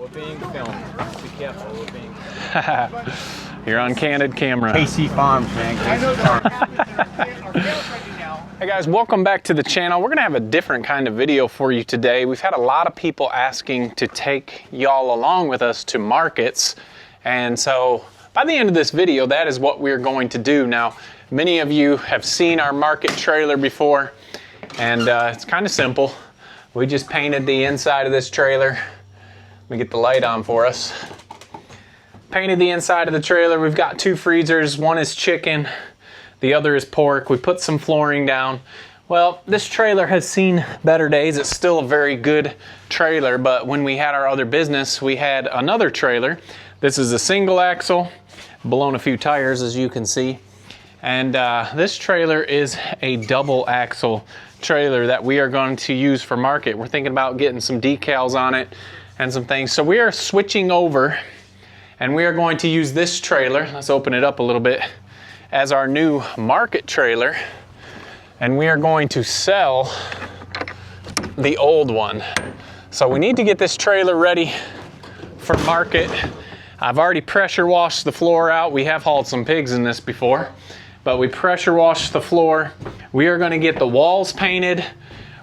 We're being filmed. Be careful, we're being filmed. You're on candid camera. KC Farms, man. KC Farms. Hey guys, welcome back to the channel. We're gonna have a different kind of video for you today. We've had a lot of people asking to take y'all along with us to markets. And so by the end of this video, that is what we're going to do. Now, many of you have seen our market trailer before, and it's kind of simple. We just painted the inside of this trailer. Let me get the light on for us. Painted the inside of the trailer. We've got two freezers. One is chicken, the other is pork. We put some flooring down. Well, this trailer has seen better days. It's still a very good trailer, but when we had our other business, we had another trailer. This is a single axle, blown a few tires as you can see. And this trailer is a double axle trailer that we are going to use for market. We're thinking about getting some decals on it and some things. So we are switching over and we are going to use this trailer, let's open it up a little bit, as our new market trailer. And we are going to sell the old one. So we need to get this trailer ready for market. I've already pressure washed the floor out. We have hauled some pigs in this before, but we pressure washed the floor. We are gonna get the walls painted.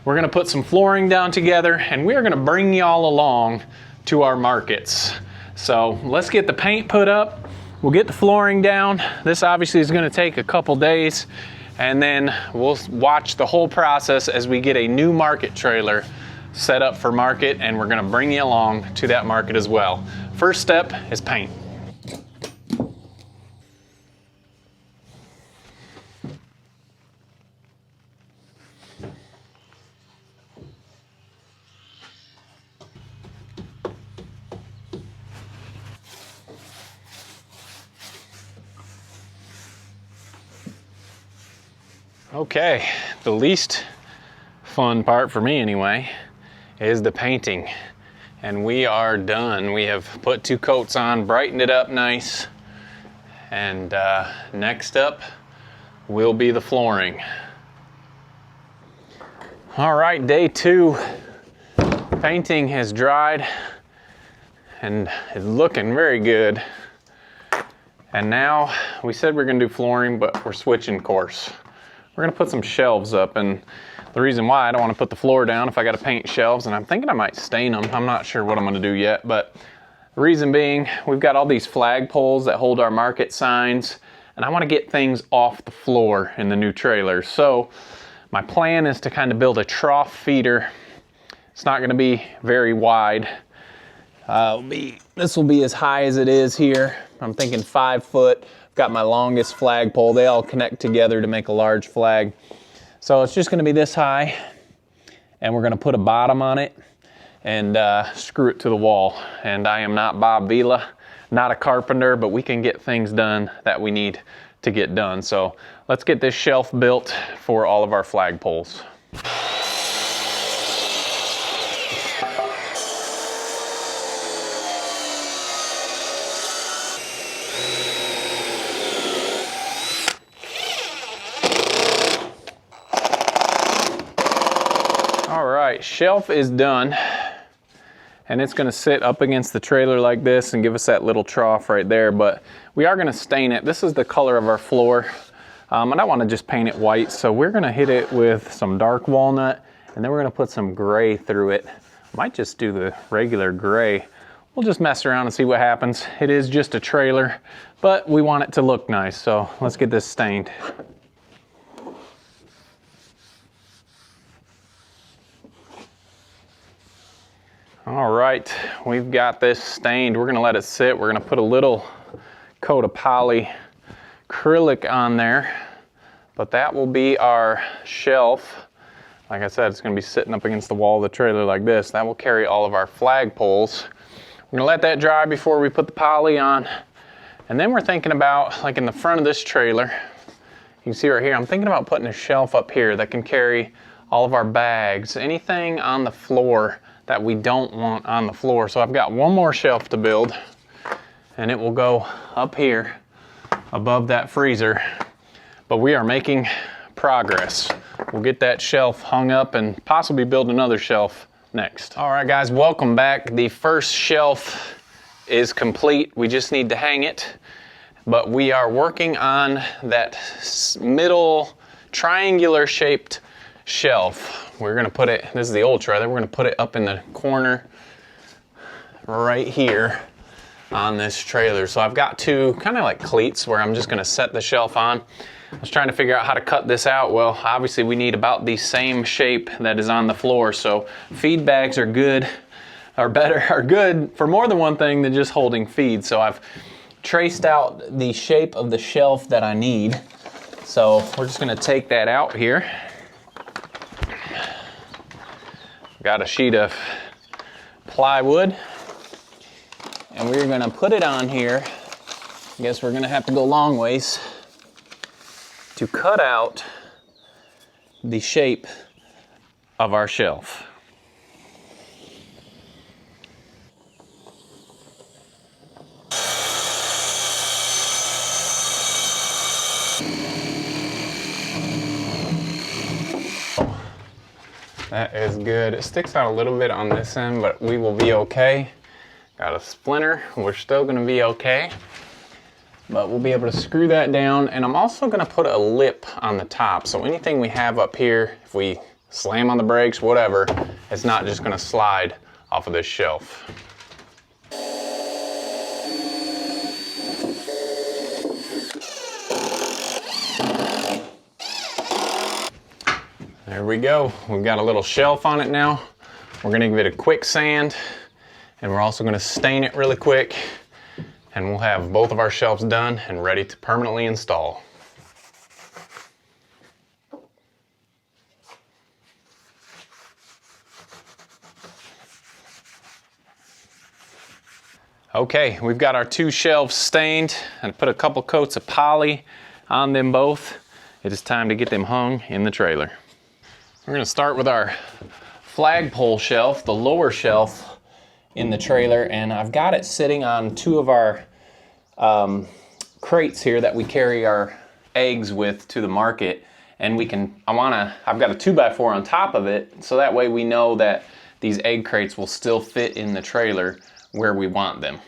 We're gonna put some flooring down together, and we are gonna bring y'all along to our markets. So let's get the paint put up. We'll get the flooring down. This obviously is gonna take a couple days, and then we'll watch the whole process as we get a new market trailer set up for market, and we're gonna bring you along to that market as well. First step is paint. Okay, the least fun part for me anyway is the painting. And we are done. We have put 2 coats on, brightened it up nice. And next up will be the flooring. All right, day 2. Painting has dried and is looking very good. And now we said we're gonna do flooring, but we're switching course. We're gonna put some shelves up, and the reason why I don't want to put the floor down if I got to paint shelves, and I'm thinking I might stain them. I'm not sure what I'm going to do yet, but the reason being, we've got all these flag poles that hold our market signs, and I want to get things off the floor in the new trailer. So my plan is to kind of build a trough feeder. It's not going to be very wide. This will be as high as it is here. I'm thinking 5 foot. I've got my longest flag pole. They all connect together to make a large flag. So it's just gonna be this high, and we're gonna put a bottom on it and screw it to the wall. And I am not Bob Vila, not a carpenter, but we can get things done that we need to get done. So let's get this shelf built for all of our flag poles. Shelf is done, and it's going to sit up against the trailer like this and give us that little trough right there, but we are going to stain it. This is the color of our floor, and I want to just paint it white, so we're going to hit it with some dark walnut, and then we're going to put some gray through it. Might just do the regular gray. We'll just mess around and see what happens. It is just a trailer, but we want it to look nice, so let's get this stained. All right, we've got this stained. We're gonna let it sit. We're gonna put a little coat of poly acrylic on there, but that will be our shelf. Like I said, it's gonna be sitting up against the wall of the trailer like this. That will carry all of our flag poles. We're gonna let that dry before we put the poly on. And then we're thinking about, like in the front of this trailer, you can see right here, I'm thinking about putting a shelf up here that can carry all of our bags, anything on the floor that we don't want on the floor. So I've got one more shelf to build, and it will go up here above that freezer. But we are making progress. We'll get that shelf hung up and possibly build another shelf next. All right guys, welcome back. The first shelf is complete. We just need to hang it, but we are working on that middle triangular shaped shelf. We're gonna put it, this is the old trailer, we're gonna put it up in the corner right here on this trailer. So I've got two kind of like cleats where I'm just gonna set the shelf on. I was trying to figure out how to cut this out. Well, obviously we need about the same shape that is on the floor. So feed bags are good, are good for more than one thing than just holding feed. So I've traced out the shape of the shelf that I need. So we're just gonna take that out here. Got a sheet of plywood and we're gonna put it on here. I guess we're gonna have to go long ways to cut out the shape of our shelf. That is good. It sticks out a little bit on this end, but we will be okay. Got a splinter, we're still gonna be okay. But we'll be able to screw that down, and I'm also gonna put a lip on the top. So anything we have up here, if we slam on the brakes, whatever, it's not just gonna slide off of this shelf. There we go. We've got a little shelf on it now. We're gonna give it a quick sand, and we're also gonna stain it really quick, and we'll have both of our shelves done and ready to permanently install. Okay, we've got our two shelves stained and put a couple coats of poly on them both. It is time to get them hung in the trailer. We're gonna start with our flagpole shelf, the lower shelf in the trailer, and I've got it sitting on two of our crates here that we carry our eggs with to the market, and I've got a 2x4 on top of it, so that way we know that these egg crates will still fit in the trailer where we want them.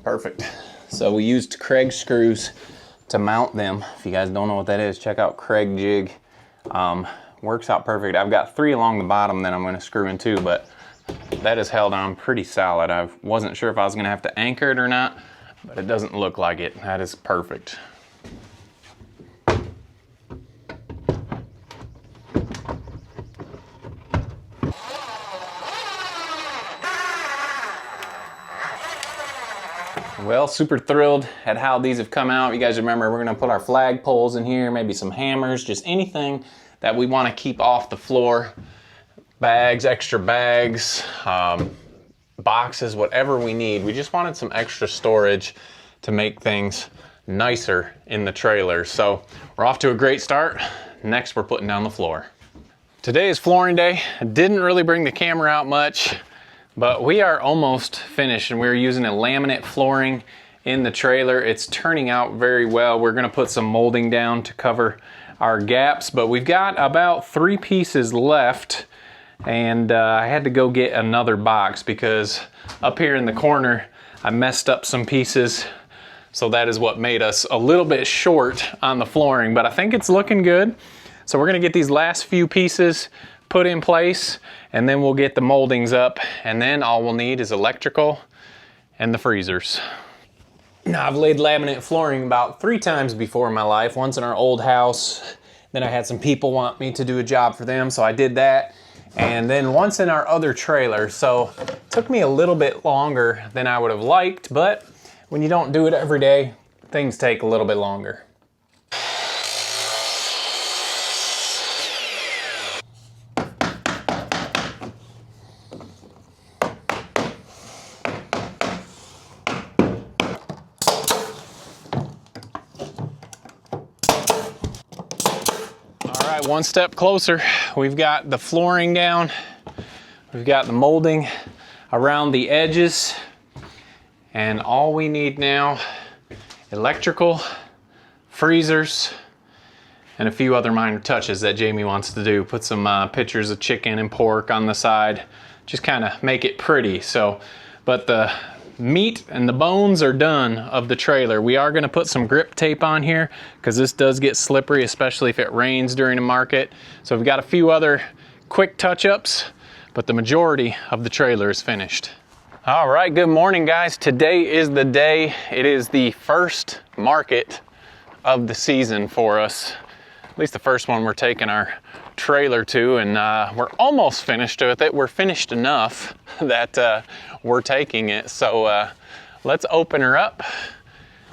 Perfect. So we used Kreg screws to mount them. If you guys don't know what that is, check out Kreg jig. Works out perfect. I've got 3 along the bottom that I'm going to screw in too, but that is held on pretty solid. I wasn't sure if I was going to have to anchor it or not, but it doesn't look like it. That is perfect. Well, super thrilled at how these have come out. You guys remember, we're gonna put our flag poles in here, maybe some hammers, just anything that we wanna keep off the floor. Bags, extra bags, boxes, whatever we need. We just wanted some extra storage to make things nicer in the trailer. So we're off to a great start. Next, we're putting down the floor. Today is flooring day. I didn't really bring the camera out much, but we are almost finished, and we're using a laminate flooring in the trailer. It's turning out very well. We're gonna put some molding down to cover our gaps, but we've got about 3 pieces left, and I had to go get another box because up here in the corner, I messed up some pieces. So that is what made us a little bit short on the flooring, but I think it's looking good. So we're gonna get these last few pieces put in place, and then we'll get the moldings up, and then all we'll need is electrical and the freezers. Now, I've laid laminate flooring about 3 times before in my life. Once in our old house, then I had some people want me to do a job for them, so I did that. And then once in our other trailer. So it took me a little bit longer than I would have liked, but when you don't do it every day, things take a little bit longer. All right, one step closer. We've got the flooring down. We've got the molding around the edges. And all we need now, electrical, freezers, and a few other minor touches that Jamie wants to do. Put some pictures of chicken and pork on the side, just kind of make it pretty. So, but the meat and the bones are done of the trailer. We are going to put some grip tape on here because this does get slippery, especially if it rains during a market. So we've got a few other quick touch-ups, but the majority of the trailer is finished. All right, good morning, guys. Today is the day. It is the first market of the season for us, at least the first one we're taking our trailer to, and we're almost finished with it. We're finished enough that we're taking it. So let's open her up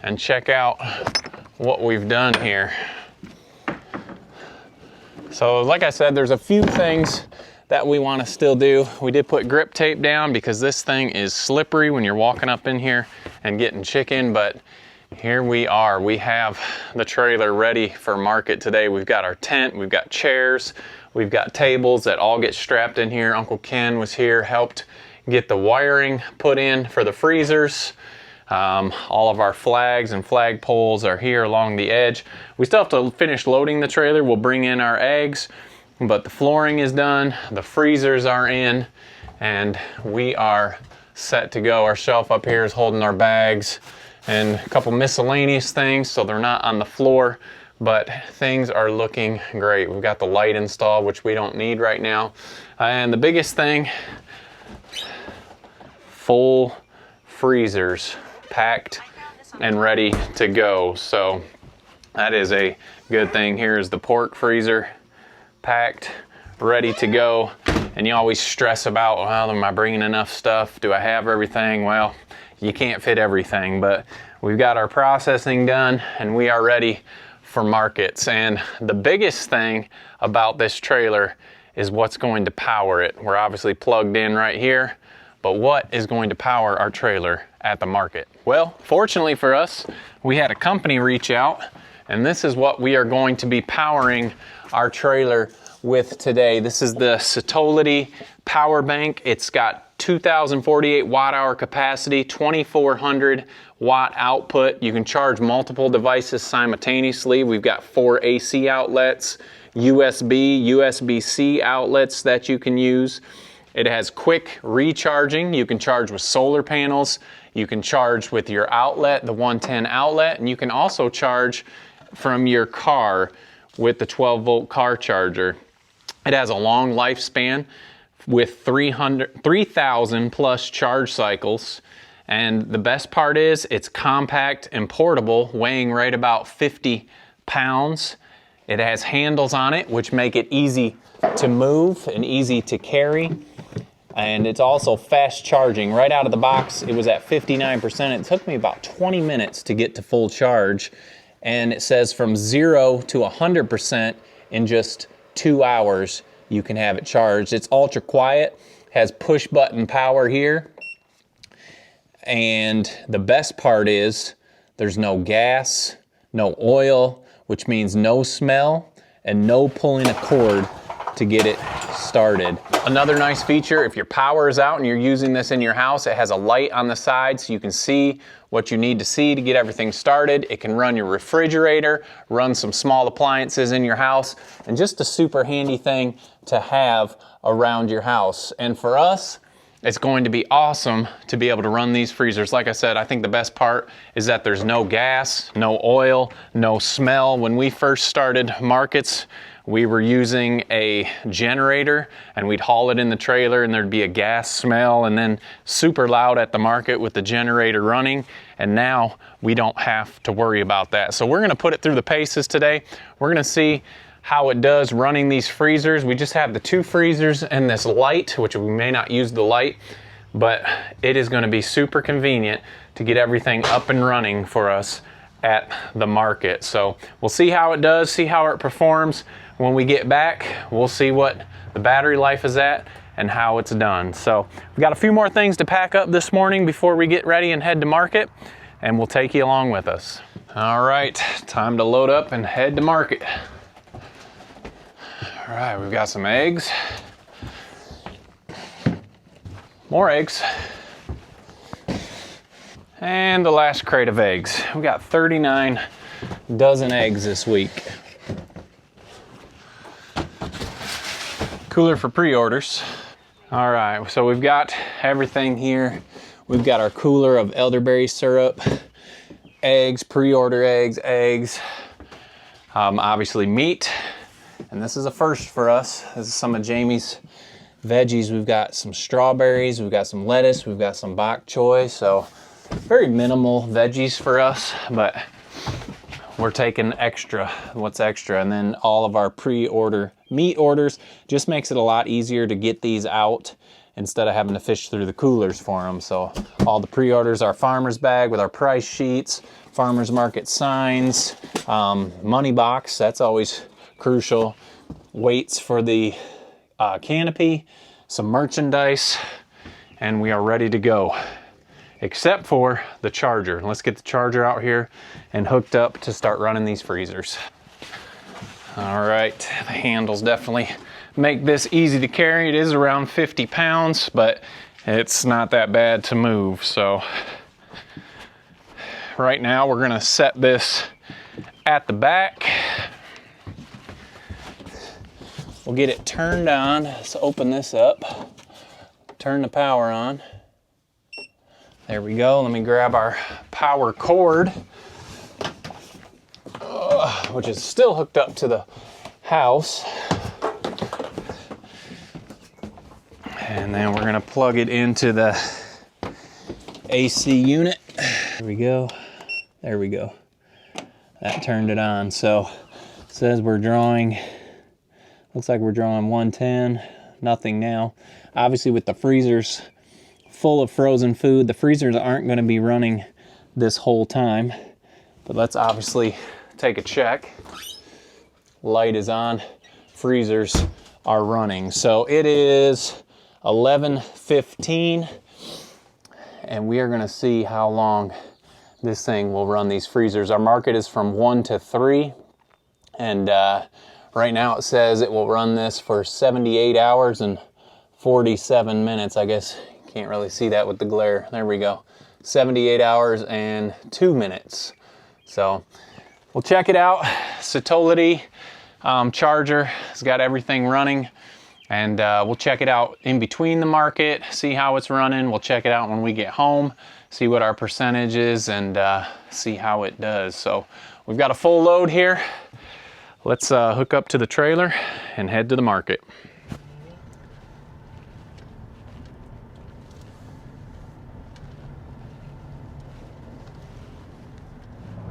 and check out what we've done here. So like I said, there's a few things that we want to still do. We did put grip tape down because this thing is slippery when you're walking up in here and getting chicken, but here we are. We have the trailer ready for market today. We've got our tent, we've got chairs, we've got tables that all get strapped in here. Uncle Ken was here, helped get the wiring put in for the freezers. All of our flags and flag poles are here along the edge. We still have to finish loading the trailer. We'll bring in our eggs, but the flooring is done, the freezers are in, and we are set to go. Our shelf up here is holding our bags and a couple miscellaneous things, so they're not on the floor, but things are looking great. We've got the light installed, which we don't need right now. And the biggest thing, full freezers packed and ready to go. So that is a good thing. Here is the pork freezer, packed, ready to go. And you always stress about, well, am I bringing enough stuff? Do I have everything? Well, you can't fit everything, but we've got our processing done and we are ready for markets. And the biggest thing about this trailer is what's going to power it. We're obviously plugged in right here, but what is going to power our trailer at the market? Well, fortunately for us, we had a company reach out, and this is what we are going to be powering our trailer with today. This is the CTOLITY Power Bank. It's got 2,048 watt-hour capacity, 2,400 watt output. You can charge multiple devices simultaneously. We've got 4 AC outlets, USB, USB-C outlets that you can use. It has quick recharging. You can charge with solar panels. You can charge with your outlet, the 110 outlet, and you can also charge from your car with the 12-volt car charger. It has a long lifespan with 3,000 plus charge cycles. And the best part is it's compact and portable, weighing right about 50 pounds. It has handles on it, which make it easy to move and easy to carry. And it's also fast charging. Right out of the box, it was at 59%. It took me about 20 minutes to get to full charge. And it says from 0 to 100% in just 2 hours, you can have it charged. It's ultra quiet, has push button power here. And the best part is there's no gas, no oil, which means no smell and no pulling a cord to get it started. Another nice feature, if your power is out and you're using this in your house, it has a light on the side so you can see what you need to see to get everything started. It can run your refrigerator, run some small appliances in your house, and just a super handy thing to have around your house. And for us, it's going to be awesome to be able to run these freezers. Like I said, I think the best part is that there's no gas, no oil, no smell. When we first started markets, we were using a generator and we'd haul it in the trailer and there'd be a gas smell and then super loud at the market with the generator running. And now we don't have to worry about that. So we're gonna put it through the paces today. We're gonna see how it does running these freezers. We just have the 2 freezers and this light, which we may not use the light, but it is gonna be super convenient to get everything up and running for us at the market. So we'll see how it does, see how it performs. When we get back, we'll see what the battery life is at and how it's done. So we've got a few more things to pack up this morning before we get ready and head to market, and we'll take you along with us. All right, time to load up and head to market. All right, we've got some eggs. More eggs. And the last crate of eggs. We got 39 dozen eggs this week. cooler for pre-orders. All right, so we've got everything here. We've got our cooler of elderberry syrup, eggs, pre-order eggs, obviously meat. And this is a first for us. This is some of Jamie's veggies. We've got some strawberries, we've got some lettuce, we've got some bok choy. So very minimal veggies for us, but we're taking extra, what's extra. And then all of our pre-order meat orders just makes it a lot easier to get these out instead of having to fish through the coolers for them. So all the pre-orders, our farmer's bag with our price sheets, farmer's market signs, money box, that's always crucial, weights for the canopy, some merchandise, and we are ready to go. Except for the charger. Let's get the charger out here and hooked up to start running these freezers. All right, the handles definitely make this easy to carry. It is around 50 pounds, but it's not that bad to move. So right now we're gonna set this at the back. We'll get it turned on. Let's open this up, turn the power on. There we go. Let me grab our power cord, which is still hooked up to the house. And then we're gonna plug it into the AC unit. There we go. There we go. That turned it on. So it says we're drawing, looks like we're drawing 110, nothing now. Obviously with the freezers full of frozen food, the freezers aren't going to be running this whole time, but let's obviously take a check. Light is on, freezers are running. So it is 11:15 and we are going to see how long this thing will run these freezers. Our market is from 1 to 3 and right now it says it will run this for 78 hours and 47 minutes. I guess can't really see that with the glare. There we go. 78 hours and 2 minutes. So we'll check it out. CTOLITY charger has got everything running, and we'll check it out in between the market, see how it's running. We'll check it out when we get home, see what our percentage is, and see how it does. So we've got a full load here. Let's hook up to the trailer and head to the market.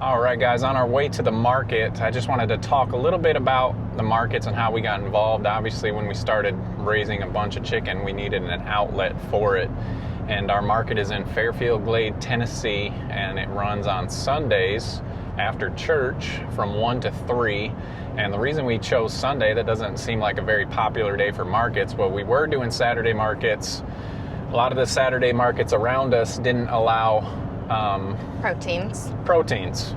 All right, guys, on our way to the market, I just wanted to talk a little bit about the markets and how we got involved. Obviously, when we started raising a bunch of chicken, we needed an outlet for it. And our market is in Fairfield Glade, Tennessee, and it runs on Sundays after church from 1 to 3. And the reason we chose Sunday, that doesn't seem like a very popular day for markets, but we were doing Saturday markets. A lot of the Saturday markets around us didn't allow proteins.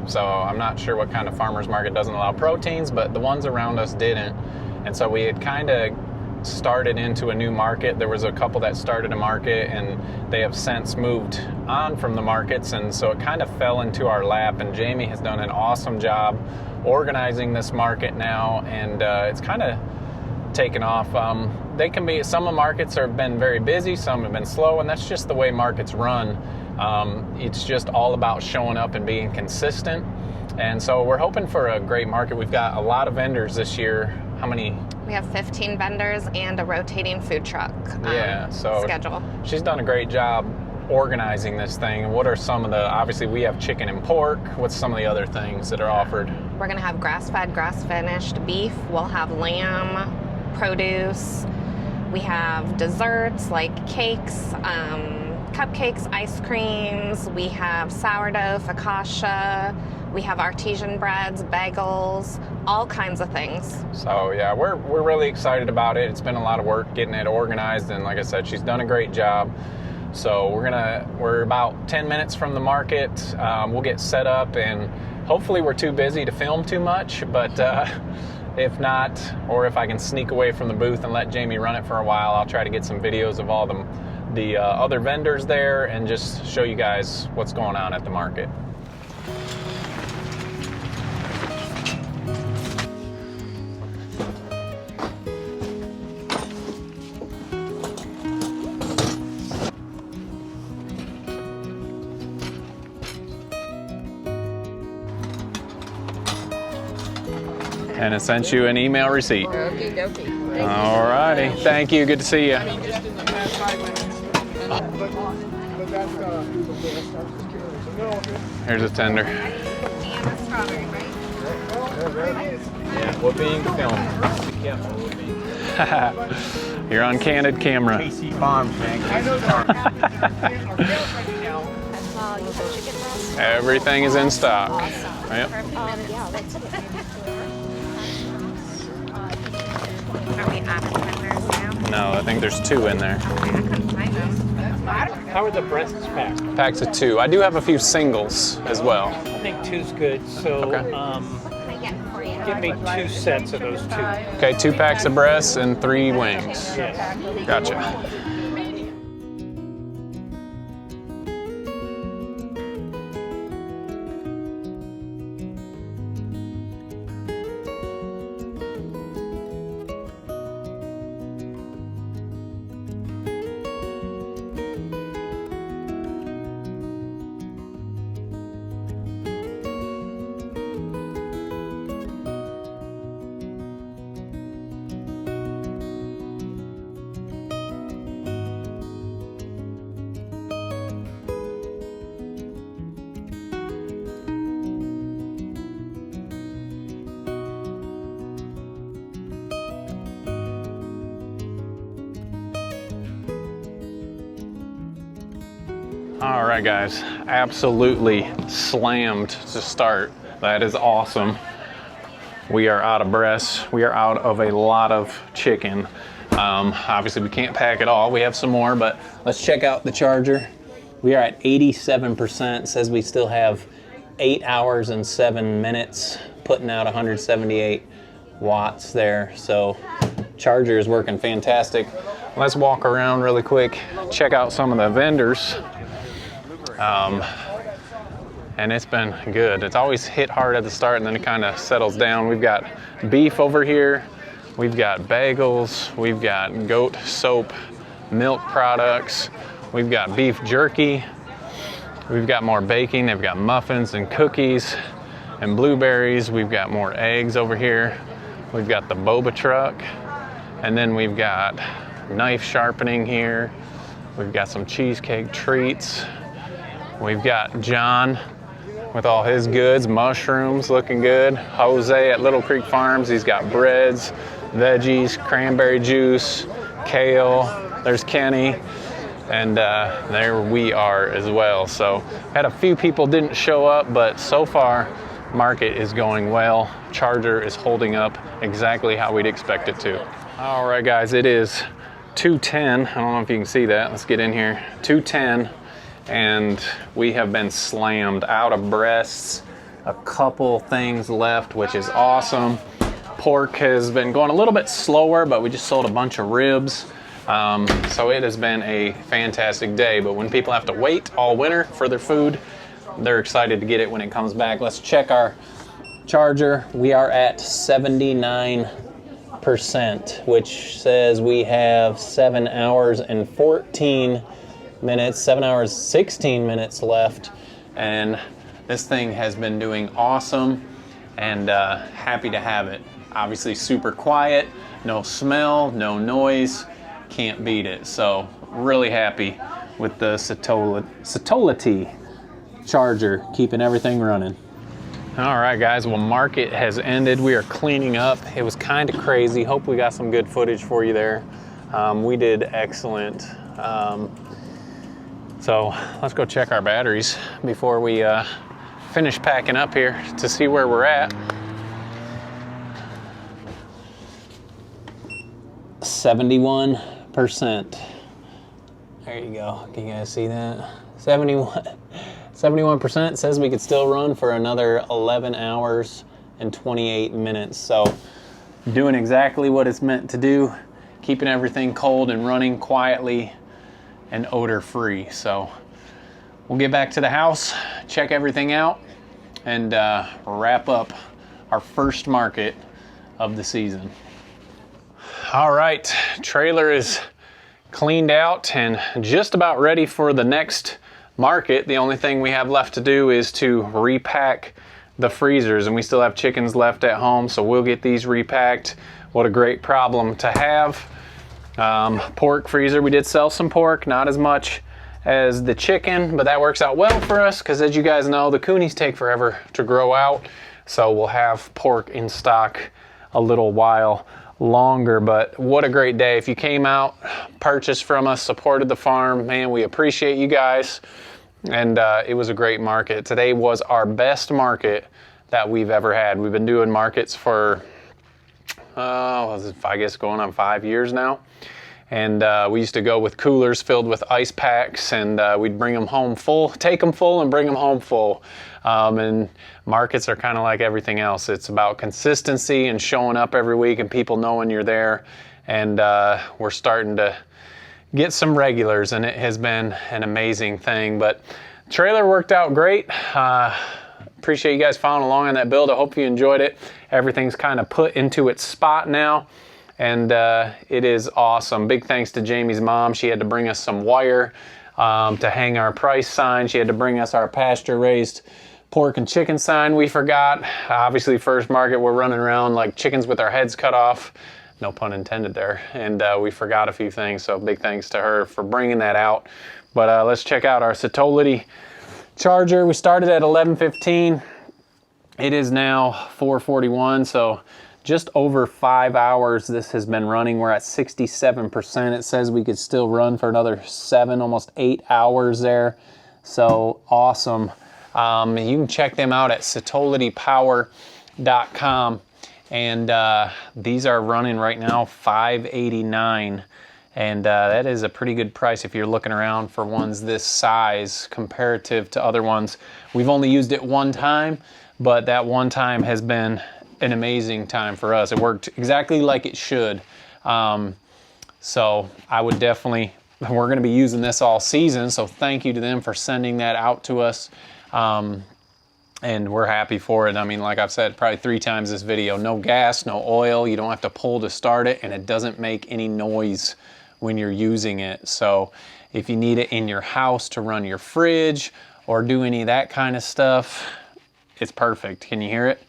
So I'm not sure what kind of farmer's market doesn't allow proteins, but the ones around us didn't. And so we had kind of started into a new market. There was a couple that started a market and they have since moved on from the markets. And so it kind of fell into our lap, and Jamie has done an awesome job organizing this market now. And it's kind of taken off. They can be, some of markets have been very busy, some have been slow, and that's just the way markets run. It's just all about showing up and being consistent. And so we're hoping for a great market. We've got a lot of vendors this year. How many? We have 15 vendors and a rotating food truck schedule. She's done a great job organizing this thing. What are some of the, obviously we have chicken and pork. What's some of the other things that are offered? We're going to have grass-fed, grass-finished beef. We'll have lamb, produce. We have desserts like cakes, cupcakes, ice creams. We have sourdough, focaccia. We have artesian breads, bagels, all kinds of things. So yeah, we're really excited about it. It's been a lot of work getting it organized, and like I said, she's done a great job. So we're about 10 minutes from the market. We'll get set up, and hopefully we're too busy to film too much, but if not, or if I can sneak away from the booth and let Jamie run it for a while, I'll try to get some videos of all the other vendors there and just show you guys what's going on at the market. And it sent you an email receipt. Okie dokie. All righty. Thank you. Good to see you. Here's a tender. And a strawberry, right? Yeah, we're being filmed. Be careful, we're being You're on candid camera. KC Farm tank. Everything is in stock. Awesome. Yep. Yeah, let's get Are we out of tenders now? No, I think there's 2 in there. I couldn't find them. How are the breasts packed? Packs of 2. I do have a few singles as well. I think 2's good. So Okay. Can I get 4 you? give me 2 sets of those 2. Okay, 2 packs of breasts and 3 wings. Yes. Gotcha. All right, guys, absolutely slammed to start. That is awesome. We are out of breasts. We are out of a lot of chicken. Obviously, we can't pack it all. We have some more, but let's check out the charger. We are at 87%. Says we still have 8 hours and 7 minutes, putting out 178 watts there. So charger is working fantastic. Let's walk around really quick, check out some of the vendors. And it's been good. It's always hit hard at the start and then it kind of settles down. We've got beef over here. We've got bagels. We've got goat soap, milk products. We've got beef jerky. We've got more baking. They've got muffins and cookies and blueberries. We've got more eggs over here. We've got the boba truck. And then we've got knife sharpening here. We've got some cheesecake treats. We've got John with all his goods, mushrooms looking good. Jose at Little Creek Farms, he's got breads, veggies, cranberry juice, kale. There's Kenny, and there we are as well. So had a few people didn't show up, but so far market is going well. Charger is holding up exactly how we'd expect it to. All right, guys, it is 2:10. I don't know if you can see that. Let's get in here. 2:10. And we have been slammed out of breasts. A couple things left, which is awesome. Pork has been going a little bit slower, but we just sold a bunch of ribs. So it has been a fantastic day. But when people have to wait all winter for their food, they're excited to get it when it comes back. Let's check our charger. We are at 79%, which says we have 7 hours and 14 minutes, 7 hours, 16 minutes left. And this thing has been doing awesome and happy to have it. Obviously super quiet, no smell, no noise, can't beat it. So really happy with the CTOLITY charger, keeping everything running. All right, guys, well, market has ended. We are cleaning up. It was kind of crazy. Hope we got some good footage for you there. We did excellent. So let's go check our batteries before we finish packing up here to see where we're at. 71%. There you go. Can you guys see that? 71% says we could still run for another 11 hours and 28 minutes. So doing exactly what it's meant to do, keeping everything cold and running quietly and odor free. So we'll get back to the house, check everything out, and wrap up our first market of the season. All right, trailer is cleaned out and just about ready for the next market. The only thing we have left to do is to repack the freezers, and we still have chickens left at home, so we'll get these repacked. What a great problem to have. Pork freezer, we did sell some pork, not as much as the chicken, but that works out well for us because, as you guys know, the coonies take forever to grow out, so we'll have pork in stock a little while longer. But what a great day. If you came out, purchased from us, supported the farm, man, we appreciate you guys. And it was a great market. Today was our best market that we've ever had. We've been doing markets for I guess going on 5 years now. And we used to go with coolers filled with ice packs, and we'd bring them home full, take them full and bring them home full. And markets are kind of like everything else. It's about consistency and showing up every week and people knowing you're there. And we're starting to get some regulars, and it has been an amazing thing. But trailer worked out great. Appreciate you guys following along on that build. I hope you enjoyed it. Everything's kind of put into its spot now, and it is awesome. Big thanks to Jamie's mom. She had to bring us some wire to hang our price sign. She had to bring us our pasture-raised pork and chicken sign we forgot. Obviously, first market, we're running around like chickens with our heads cut off. No pun intended there. And we forgot a few things, so big thanks to her for bringing that out. But let's check out our CTOLITY charger. We started at 11:15. It is now 4:41, so just over 5 hours this has been running. We're at 67%. It says we could still run for another 7, almost 8 hours there. So awesome. You can check them out at CTOLITYPower.com. And these are running right now $589, and that is a pretty good price if you're looking around for ones this size comparative to other ones. We've only used it one time, but that one time has been an amazing time for us. It worked exactly like it should. So I would definitely, we're going to be using this all season, so thank you to them for sending that out to us. And we're happy for it. I mean, like I've said probably 3 times this video, no gas, no oil, you don't have to pull to start it, and it doesn't make any noise when you're using it. So if you need it in your house to run your fridge or do any of that kind of stuff, it's perfect. Can you hear it?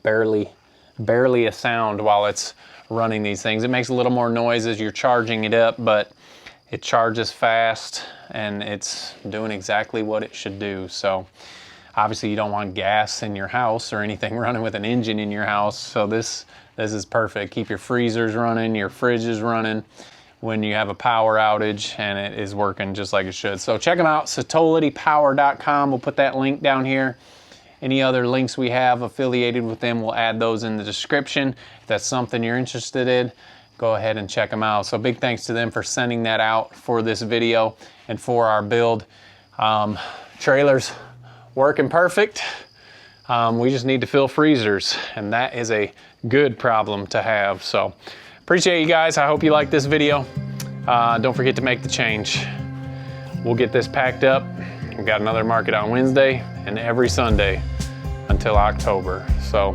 Barely a sound while it's running these things. It makes a little more noise as you're charging it up, but it charges fast and it's doing exactly what it should do. So obviously you don't want gas in your house or anything running with an engine in your house. So this is perfect. Keep your freezers running, your fridges running when you have a power outage, and it is working just like it should. So check them out, CTOLITYPower.com. We'll put that link down here. Any other links we have affiliated with them, we'll add those in the description. If that's something you're interested in, go ahead and check them out. So big thanks to them for sending that out for this video and for our build. Trailers working perfect. We just need to fill freezers, and that is a good problem to have. So appreciate you guys. I hope you like this video. Don't forget to make the change. We'll get this packed up. We've got another market on Wednesday and every Sunday until October. So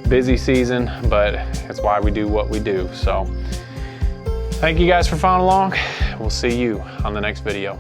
busy season, but that's why we do what we do. So thank you guys for following along. We'll see you on the next video.